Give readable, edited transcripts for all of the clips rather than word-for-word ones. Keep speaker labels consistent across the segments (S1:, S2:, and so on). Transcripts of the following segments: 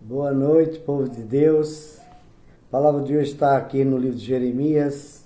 S1: Boa noite, povo de Deus. A palavra de hoje está aqui no livro de Jeremias.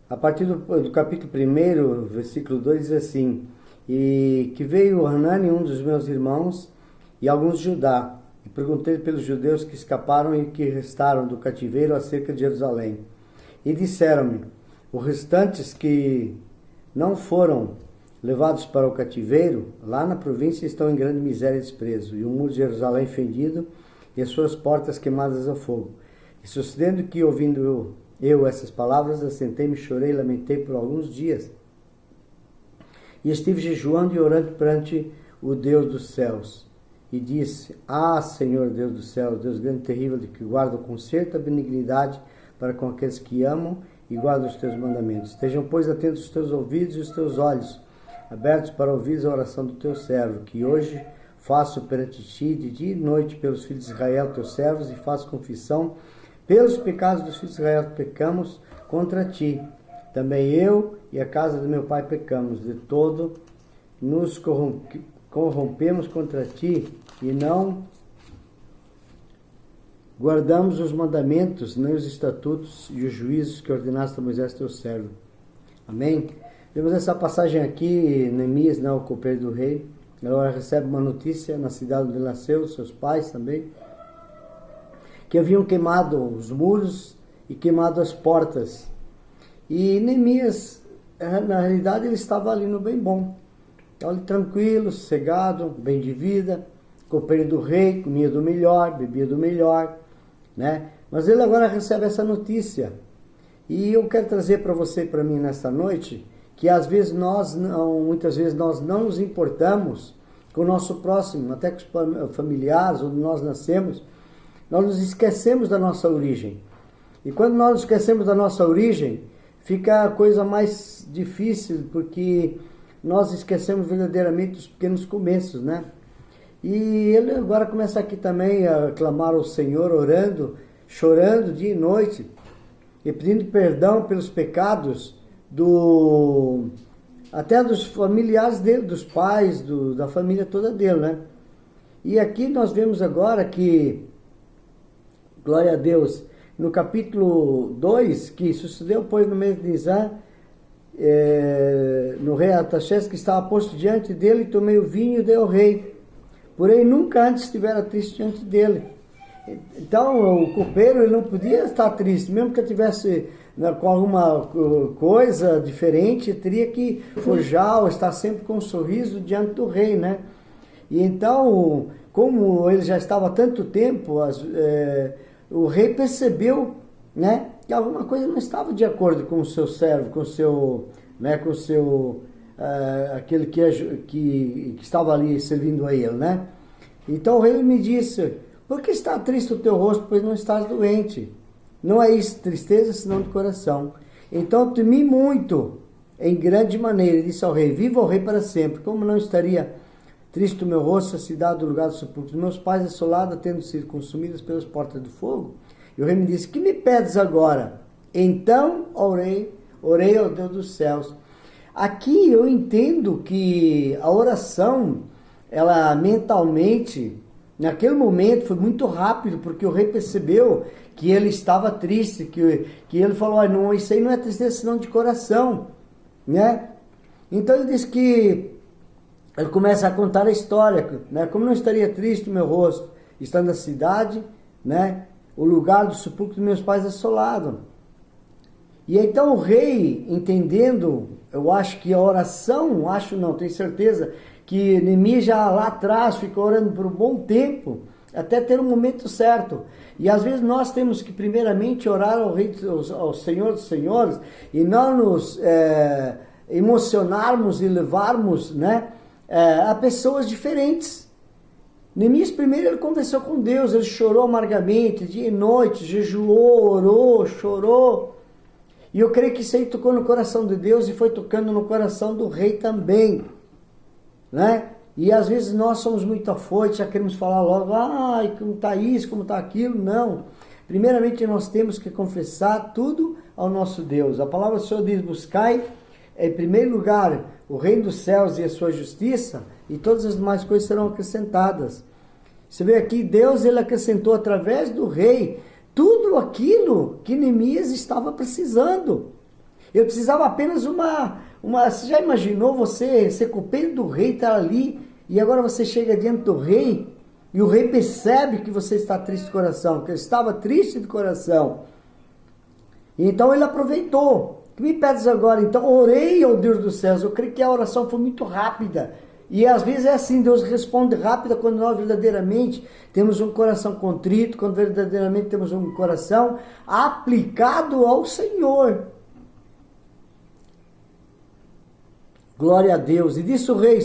S1: A partir do capítulo 1, versículo 2, diz assim: E que veio Hanani, um dos meus irmãos, e alguns de Judá, e perguntei pelos judeus que escaparam e que restaram do cativeiro acerca de Jerusalém. E disseram-me: os restantes que não foram levados para o cativeiro, lá na província estão em grande miséria e desprezo, e o muro de Jerusalém fendido, e as suas portas queimadas a fogo. E sucedendo que, ouvindo eu essas palavras, assentei-me, chorei e lamentei por alguns dias. E estive jejuando e orando perante o Deus dos céus. E disse: Ah, Senhor Deus dos céus, Deus grande e terrível, de que guarda o conserto e a benignidade para com aqueles que amam e guardam os teus mandamentos. Estejam, pois, atentos os teus ouvidos e os teus olhos, abertos para ouvir a oração do teu servo, que hoje faço perante ti de dia e noite pelos filhos de Israel, teus servos, e faço confissão pelos pecados dos filhos de Israel que pecamos contra ti. Também eu e a casa do meu pai pecamos, de todo nos corrompemos contra ti, e não guardamos os mandamentos, nem os estatutos e os juízos que ordenaste a Moisés teu servo. Amém? Vemos essa passagem aqui, Neemias, o copeiro do rei. Ela recebe uma notícia na cidade onde nasceu, seus pais também, que haviam queimado os muros e queimado as portas. E Neemias, na realidade, ele estava ali no bem bom. Estava ali tranquilo, sossegado, bem de vida, copeiro do rei, comia do melhor, bebia do melhor, né? Mas ele agora recebe essa notícia. E eu quero trazer para você e para mim nesta noite que às vezes muitas vezes nós não nos importamos com o nosso próximo, até com os familiares onde nós nascemos. Nós nos esquecemos da nossa origem. E quando nós nos esquecemos da nossa origem, fica a coisa mais difícil, porque nós esquecemos verdadeiramente os pequenos começos, né? E ele agora começa aqui também a clamar ao Senhor, orando, chorando dia e noite, e pedindo perdão pelos pecados até dos familiares dele, dos pais, da família toda dele, né? E aqui nós vemos agora que, glória a Deus, no capítulo 2, que sucedeu, pois, no mês de Nisan, no rei Artaxerxes, que estava posto diante dele, tomei o vinho e dei ao rei. Porém, nunca antes estivera triste diante dele. Então, o copeiro, ele não podia estar triste, mesmo que ele tivesse com alguma coisa diferente, teria que forjar ou estar sempre com um sorriso diante do rei, né? E então, como ele já estava há tanto tempo, o rei percebeu, né, que alguma coisa não estava de acordo com o seu servo, com o seu, né, aquele que estava ali servindo a ele, né? Então o rei me disse: por que está triste o teu rosto, pois não estás doente? Não é isso tristeza, senão de coração. Então temi muito, em grande maneira, e disse ao rei: viva o rei para sempre. Como não estaria triste o meu rosto, a cidade do lugar do sepulcro dos meus pais, assolada, tendo sido consumidas pelas portas do fogo? E o rei me disse: que me pedes agora? Então orei ao Deus dos céus. Aqui eu entendo que a oração, ela mentalmente, naquele momento foi muito rápido, porque o rei percebeu que ele estava triste, que ele falou: não, isso aí não é tristeza senão de coração, né? Então ele disse que ele começa a contar a história, né? Como não estaria triste o meu rosto, estando na cidade, né? O lugar do sepulcro dos meus pais assolado. E então o rei, entendendo, eu acho que a oração, tenho certeza, que Neemias já lá atrás ficou orando por um bom tempo, até ter um momento certo. E às vezes nós temos que primeiramente orar ao Senhor dos Senhores, e não nos emocionarmos e levarmos, né, a pessoas diferentes. Neemias primeiro ele conversou com Deus, ele chorou amargamente, dia e noite, jejuou, orou, chorou. E eu creio que isso aí tocou no coração de Deus e foi tocando no coração do rei também, né? E às vezes nós somos muito afoitos, já queremos falar logo: como está isso, como está aquilo. Não. Primeiramente nós temos que confessar tudo ao nosso Deus. A palavra do Senhor diz: buscai em primeiro lugar o reino dos céus e a sua justiça, e todas as demais coisas serão acrescentadas. Você vê aqui, Deus ele acrescentou através do rei tudo aquilo que Neemias estava precisando. Eu precisava apenas você já imaginou você ser copeiro do rei, estar ali, e agora você chega diante do rei, e o rei percebe que você está triste de coração, que eu estava triste de coração. E então ele aproveitou. O que me pedes agora? Então orei ao Deus dos céus. Eu creio que a oração foi muito rápida. E às vezes é assim, Deus responde rápido quando nós verdadeiramente temos um coração contrito, quando verdadeiramente temos um coração aplicado ao Senhor. Glória a Deus. E disse o rei,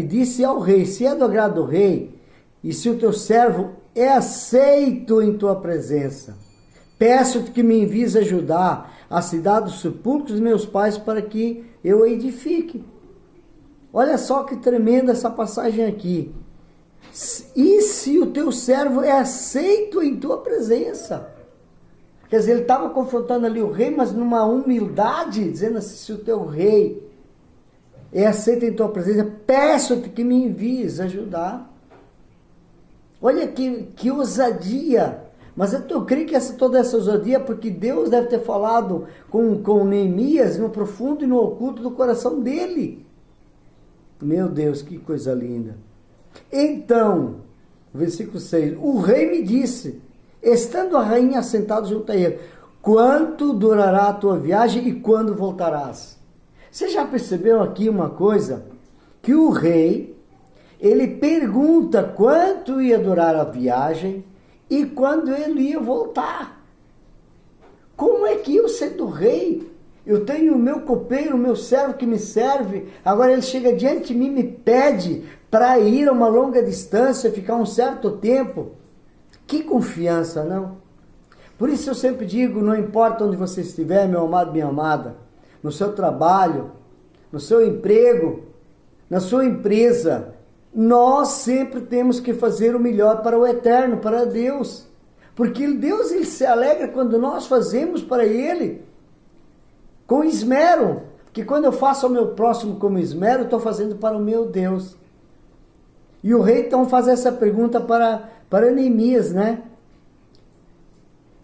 S1: disse ao rei, se é do agrado do rei, e se o teu servo é aceito em tua presença, peço-te que me envies ajudar a cidade dos sepulcros de meus pais para que eu a edifique. Olha só que tremenda essa passagem aqui. E se o teu servo é aceito em tua presença? Quer dizer, ele estava confrontando ali o rei, mas numa humildade, dizendo assim, se o teu rei é aceito em tua presença, peço-te que me envies ajudar. Olha que ousadia. Mas eu creio que toda essa ousadia é porque Deus deve ter falado com Neemias no profundo e no oculto do coração dele. Meu Deus, que coisa linda. Então, versículo 6, o rei me disse, estando a rainha assentada junto a ele, quanto durará a tua viagem e quando voltarás? Você já percebeu aqui uma coisa? Que o rei, ele pergunta quanto ia durar a viagem e quando ele ia voltar. Como é que eu, sendo rei, eu tenho o meu copeiro, o meu servo que me serve, agora ele chega diante de mim e me pede para ir a uma longa distância, ficar um certo tempo. Que confiança, não? Por isso eu sempre digo, não importa onde você estiver, meu amado, minha amada, no seu trabalho, no seu emprego, na sua empresa, nós sempre temos que fazer o melhor para o eterno, para Deus. Porque Deus ele se alegra quando nós fazemos para Ele com esmero. Porque quando eu faço ao meu próximo com esmero, estou fazendo para o meu Deus. E o rei então faz essa pergunta para Neemias, né?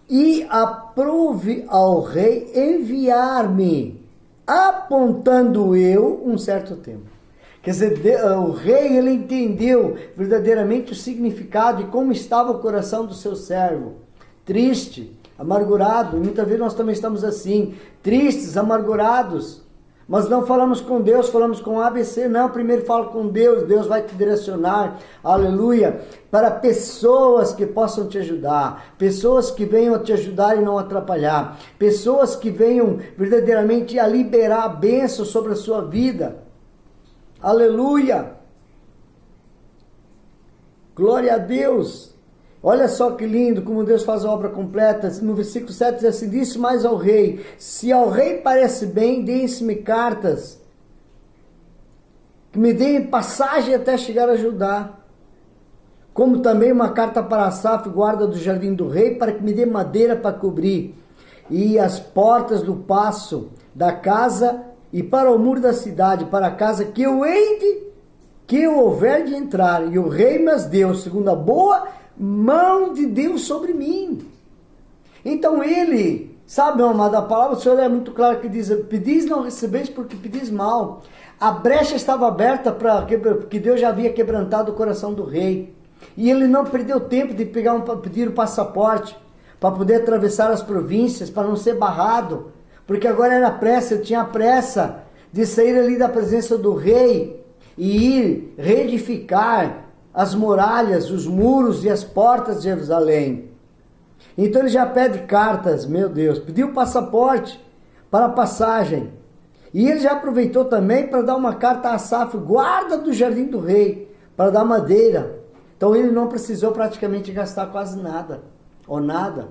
S1: E aprove ao rei enviar-me, apontando eu um certo tempo. Quer dizer, o rei ele entendeu verdadeiramente o significado e como estava o coração do seu servo. Triste, amargurado. E muitas vezes nós também estamos assim, tristes, amargurados. Mas não falamos com Deus, falamos com ABC. Não, primeiro fala com Deus. Deus vai te direcionar, aleluia, para pessoas que possam te ajudar. Pessoas que venham a te ajudar e não atrapalhar. Pessoas que venham verdadeiramente a liberar a bênção sobre a sua vida. Aleluia! Glória a Deus! Olha só que lindo como Deus faz a obra completa. No versículo 7 diz assim, disse mais ao rei, se ao rei parece bem, deem-me cartas, que me deem passagem até chegar a Judá, como também uma carta para Asaf, guarda do jardim do rei, para que me dê madeira para cobrir, e as portas do paço da casa, e para o muro da cidade, para a casa que eu houver de entrar, e o rei me as deu, segundo a boa mão de Deus sobre mim. Então ele, sabe, meu amado, a palavra do Senhor é muito clara que diz, pedis não recebeis porque pedis mal. A brecha estava aberta porque Deus já havia quebrantado o coração do rei. E ele não perdeu tempo de pedir o passaporte para poder atravessar as províncias, para não ser barrado. Porque agora era pressa, eu tinha pressa de sair ali da presença do rei e ir reedificar as muralhas, os muros e as portas de Jerusalém. Então ele já pede cartas, meu Deus, pediu passaporte para a passagem. E ele já aproveitou também para dar uma carta a Asaf, guarda do jardim do rei, para dar madeira. Então ele não precisou praticamente gastar quase nada, ou nada.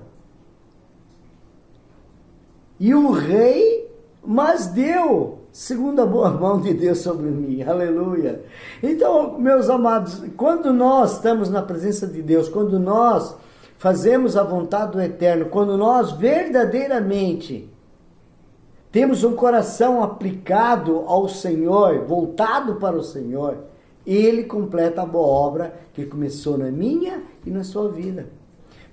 S1: E o rei, mas deu, segundo a boa mão de Deus sobre mim, aleluia. Então, meus amados, quando nós estamos na presença de Deus, quando nós fazemos a vontade do Eterno, quando nós verdadeiramente temos um coração aplicado ao Senhor, voltado para o Senhor, Ele completa a boa obra que começou na minha e na sua vida.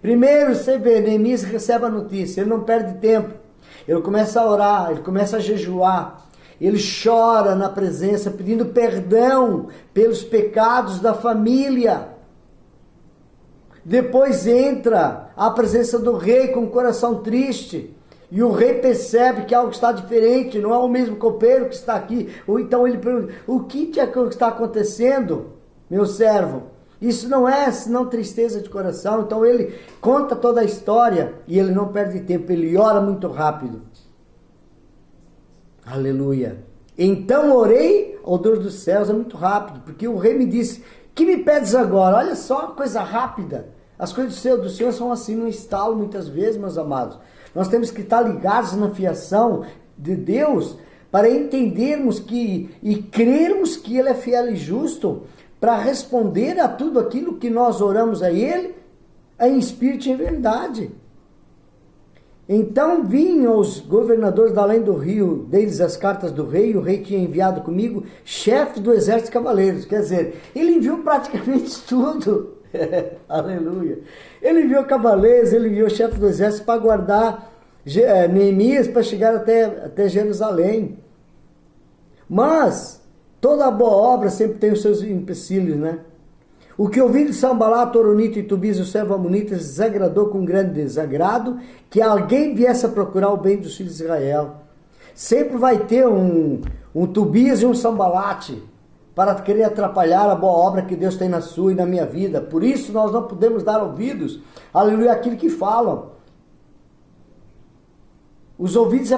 S1: Primeiro, você vê, Neemias recebe a notícia, ele não perde tempo. Ele começa a orar, ele começa a jejuar. Ele chora na presença, pedindo perdão pelos pecados da família. Depois entra à presença do rei com o coração triste. E o rei percebe que algo está diferente, não é o mesmo copeiro que está aqui. Ou então ele pergunta, o que está acontecendo, meu servo? Isso não é senão tristeza de coração. Então ele conta toda a história e ele não perde tempo, ele ora muito rápido. Aleluia. Então orei ao Deus dos céus, é muito rápido, porque o rei me disse, que me pedes agora? Olha só, coisa rápida. As coisas do Senhor são assim no estalo muitas vezes, meus amados. Nós temos que estar ligados na fiação de Deus para entendermos e crermos que Ele é fiel e justo para responder a tudo aquilo que nós oramos a Ele em espírito e em verdade. Então vinham os governadores da além do rio, deles as cartas do rei, e o rei tinha enviado comigo chefe do exército de cavaleiros. Quer dizer, ele enviou praticamente tudo. Aleluia. Ele enviou cavaleiros, ele enviou chefe do exército para guardar Neemias para chegar até Jerusalém. Mas toda boa obra sempre tem os seus empecilhos, né? O que ouvi de Sanbalat, Toronito e Tobias, o servo amonita, desagradou com grande desagrado que alguém viesse a procurar o bem dos filhos de Israel. Sempre vai ter um Tobias e um Sanbalat para querer atrapalhar a boa obra que Deus tem na sua e na minha vida. Por isso nós não podemos dar ouvidos, aleluia, àquilo que falam. Os ouvidos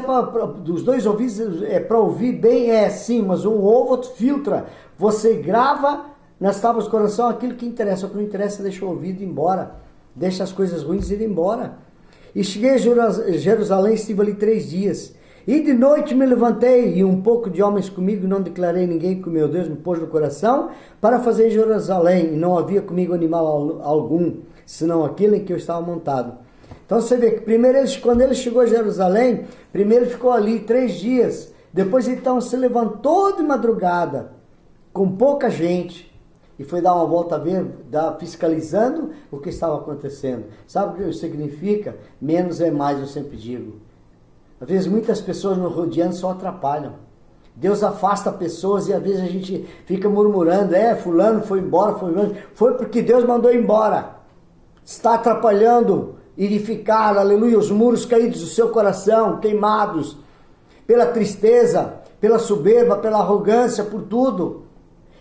S1: dos dois ouvidos é para ouvir bem, sim, mas um ouve, outro filtra. Você grava nas tábuas do coração aquilo que interessa, o que não interessa deixa o ouvido ir embora, deixa as coisas ruins ir embora. E cheguei a Jerusalém, estive ali 3 dias. E de noite me levantei, e um pouco de homens comigo, não declarei ninguém que o meu Deus me pôs no coração, para fazer em Jerusalém, e não havia comigo animal algum, senão aquele em que eu estava montado. Então você vê que primeiro, quando ele chegou a Jerusalém, primeiro ficou ali 3 dias, depois então se levantou de madrugada, com pouca gente, e foi dar uma volta a ver, fiscalizando o que estava acontecendo. Sabe o que isso significa? Menos é mais, eu sempre digo. Às vezes muitas pessoas nos rodeando só atrapalham. Deus afasta pessoas e às vezes a gente fica murmurando, fulano foi embora, foi porque Deus mandou embora. Está atrapalhando edificar, aleluia, os muros caídos do seu coração, queimados, pela tristeza, pela soberba, pela arrogância, por tudo.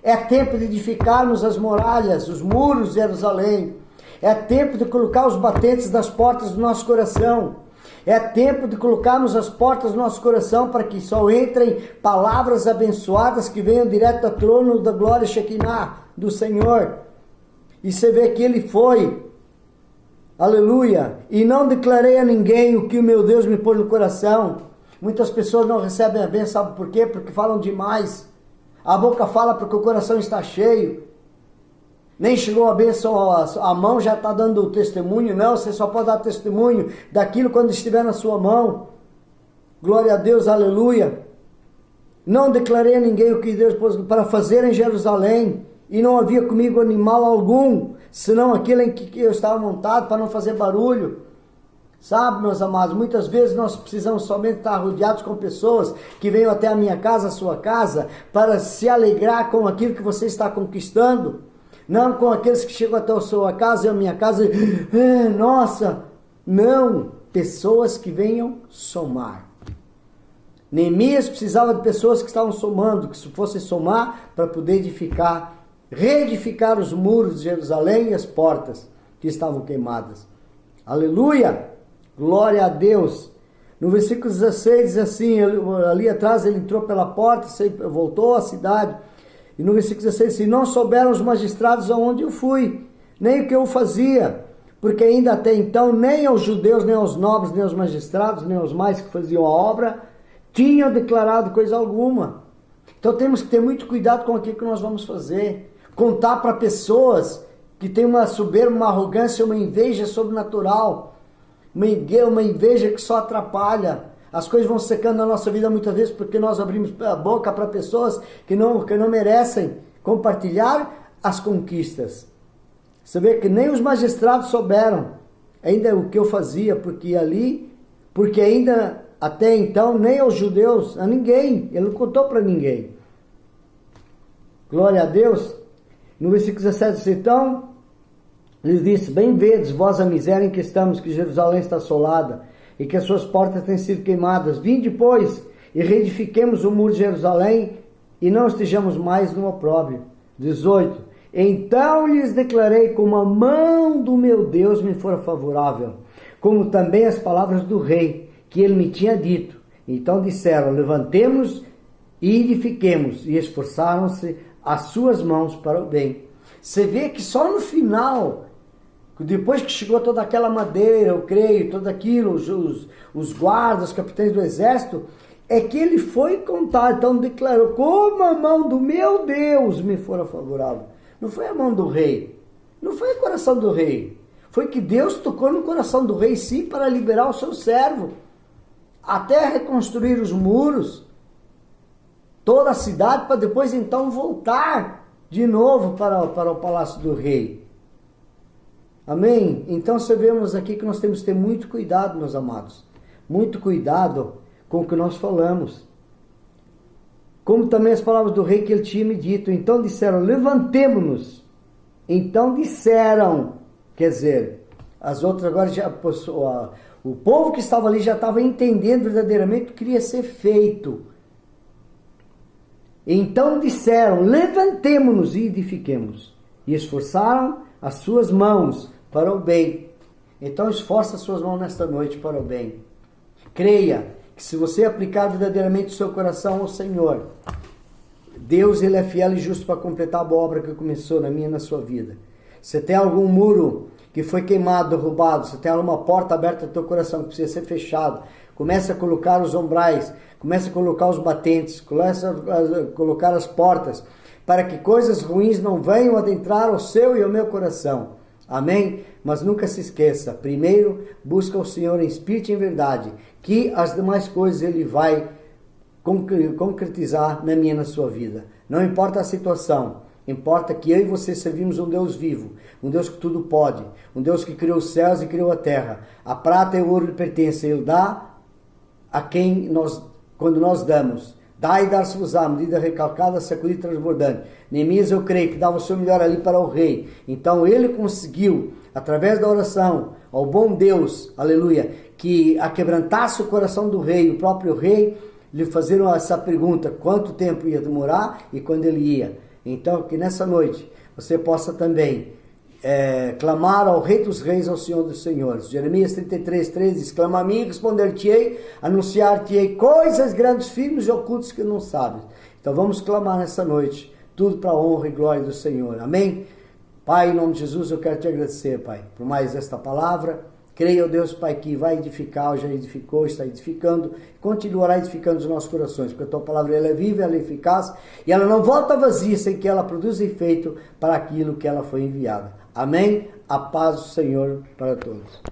S1: É tempo de edificarmos as muralhas, os muros de Jerusalém. É tempo de colocar os batentes das portas do nosso coração. É tempo de colocarmos as portas do nosso coração para que só entrem palavras abençoadas que venham direto do trono da glória Shekinah do Senhor. E você vê que ele foi, aleluia, e não declarei a ninguém o que o meu Deus me pôs no coração. Muitas pessoas não recebem a bênção, sabe por quê? Porque falam demais. A boca fala porque o coração está cheio. Nem chegou a bênção, a mão já está dando o testemunho. Não, você só pode dar testemunho daquilo quando estiver na sua mão. Glória a Deus, aleluia. Não declarei a ninguém o que Deus pôs para fazer em Jerusalém. E não havia comigo animal algum, senão aquele em que eu estava montado, para não fazer barulho. Sabe, meus amados, muitas vezes nós precisamos somente estar rodeados com pessoas que venham até a minha casa, a sua casa, para se alegrar com aquilo que você está conquistando. Não com aqueles que chegam até a sua casa e a minha casa e, nossa, não, pessoas que venham somar. Neemias precisava de pessoas que estavam somando, que fossem somar para poder edificar, reedificar os muros de Jerusalém e as portas que estavam queimadas. Aleluia! Glória a Deus! No versículo 16 diz assim, ali atrás ele entrou pela porta, voltou à cidade. E no versículo 16 diz, não souberam os magistrados aonde eu fui, nem o que eu fazia, porque ainda até então nem aos judeus, nem aos nobres, nem aos magistrados, nem aos mais que faziam a obra, tinham declarado coisa alguma. Então temos que ter muito cuidado com aquilo que nós vamos fazer. Contar para pessoas que têm uma soberba, uma arrogância, uma inveja sobrenatural, uma inveja que só atrapalha. As coisas vão secando na nossa vida muitas vezes porque nós abrimos a boca para pessoas que não merecem compartilhar as conquistas. Você vê que nem os magistrados souberam ainda o que eu fazia, porque ainda até então nem aos judeus, a ninguém, ele não contou para ninguém. Glória a Deus. No versículo 17, então, lhes disse: bem vedes vós a miséria em que estamos, que Jerusalém está assolada, e que as suas portas têm sido queimadas. Vinde, pois, e reedifiquemos o muro de Jerusalém, e não estejamos mais no opróbrio. 18. Então lhes declarei como a mão do meu Deus me fora favorável, como também as palavras do rei, que ele me tinha dito. Então disseram: levantemos e edifiquemos, e esforçaram-se as suas mãos para o bem. Você vê que só no final, depois que chegou toda aquela madeira, eu creio, tudo aquilo, os guardas, os capitães do exército, é que ele foi contar. Então declarou: como a mão do meu Deus me fora favorável. Não foi a mão do rei, não foi o coração do rei, foi que Deus tocou no coração do rei, sim, para liberar o seu servo, até reconstruir os muros, toda a cidade, para depois então voltar de novo para o palácio do rei. Amém? Então sabemos aqui que nós temos que ter muito cuidado, meus amados, muito cuidado com o que nós falamos. Como também as palavras do rei que ele tinha me dito. Então disseram: levantemo-nos. Então disseram, quer dizer, as outras agora já, o povo que estava ali já estava entendendo verdadeiramente o que queria ser feito. Então disseram: levantemo-nos e edifiquemos. E esforçaram as suas mãos para o bem. Então esforça as suas mãos nesta noite para o bem. Creia que se você aplicar verdadeiramente o seu coração ao Senhor, Deus, ele é fiel e justo para completar a boa obra que começou na minha e na sua vida. Se tem algum muro que foi queimado, derrubado, se tem alguma porta aberta no teu coração que precisa ser fechado, comece a colocar os umbrais, comece a colocar os batentes, comece a colocar as portas, para que coisas ruins não venham adentrar ao seu e ao meu coração. Amém? Mas nunca se esqueça, primeiro busca o Senhor em espírito e em verdade, que as demais coisas ele vai concretizar na minha e na sua vida. Não importa a situação, importa que eu e você servimos um Deus vivo, um Deus que tudo pode, um Deus que criou os céus e criou a terra. A prata e o ouro lhe pertencem, ele dá a quem quando nós damos. Dai e dar-se-vos-á, medida recalcada, sacudida e transbordante. Neemias, eu creio que dava o seu melhor ali para o rei. Então ele conseguiu, através da oração, ao bom Deus, aleluia, que aquebrantasse o coração do rei, o próprio rei, lhe fazer essa pergunta: quanto tempo ia demorar e quando ele ia. Então que nessa noite você possa também clamar ao Rei dos Reis, ao Senhor dos Senhores. Jeremias 33:13 diz: clama a mim e responder-te-ei, anunciar-te-ei coisas grandes, firmes e ocultas que não sabes. Então vamos clamar nessa noite, tudo para a honra e glória do Senhor. Amém? Pai, em nome de Jesus, eu quero te agradecer, Pai, por mais esta palavra. Creia, ó Deus, Pai, que vai edificar, já edificou, está edificando, continuará edificando os nossos corações, porque a tua palavra ela é viva, ela é eficaz, e ela não volta vazia sem que ela produza efeito para aquilo que ela foi enviada. Amém? A paz do Senhor para todos.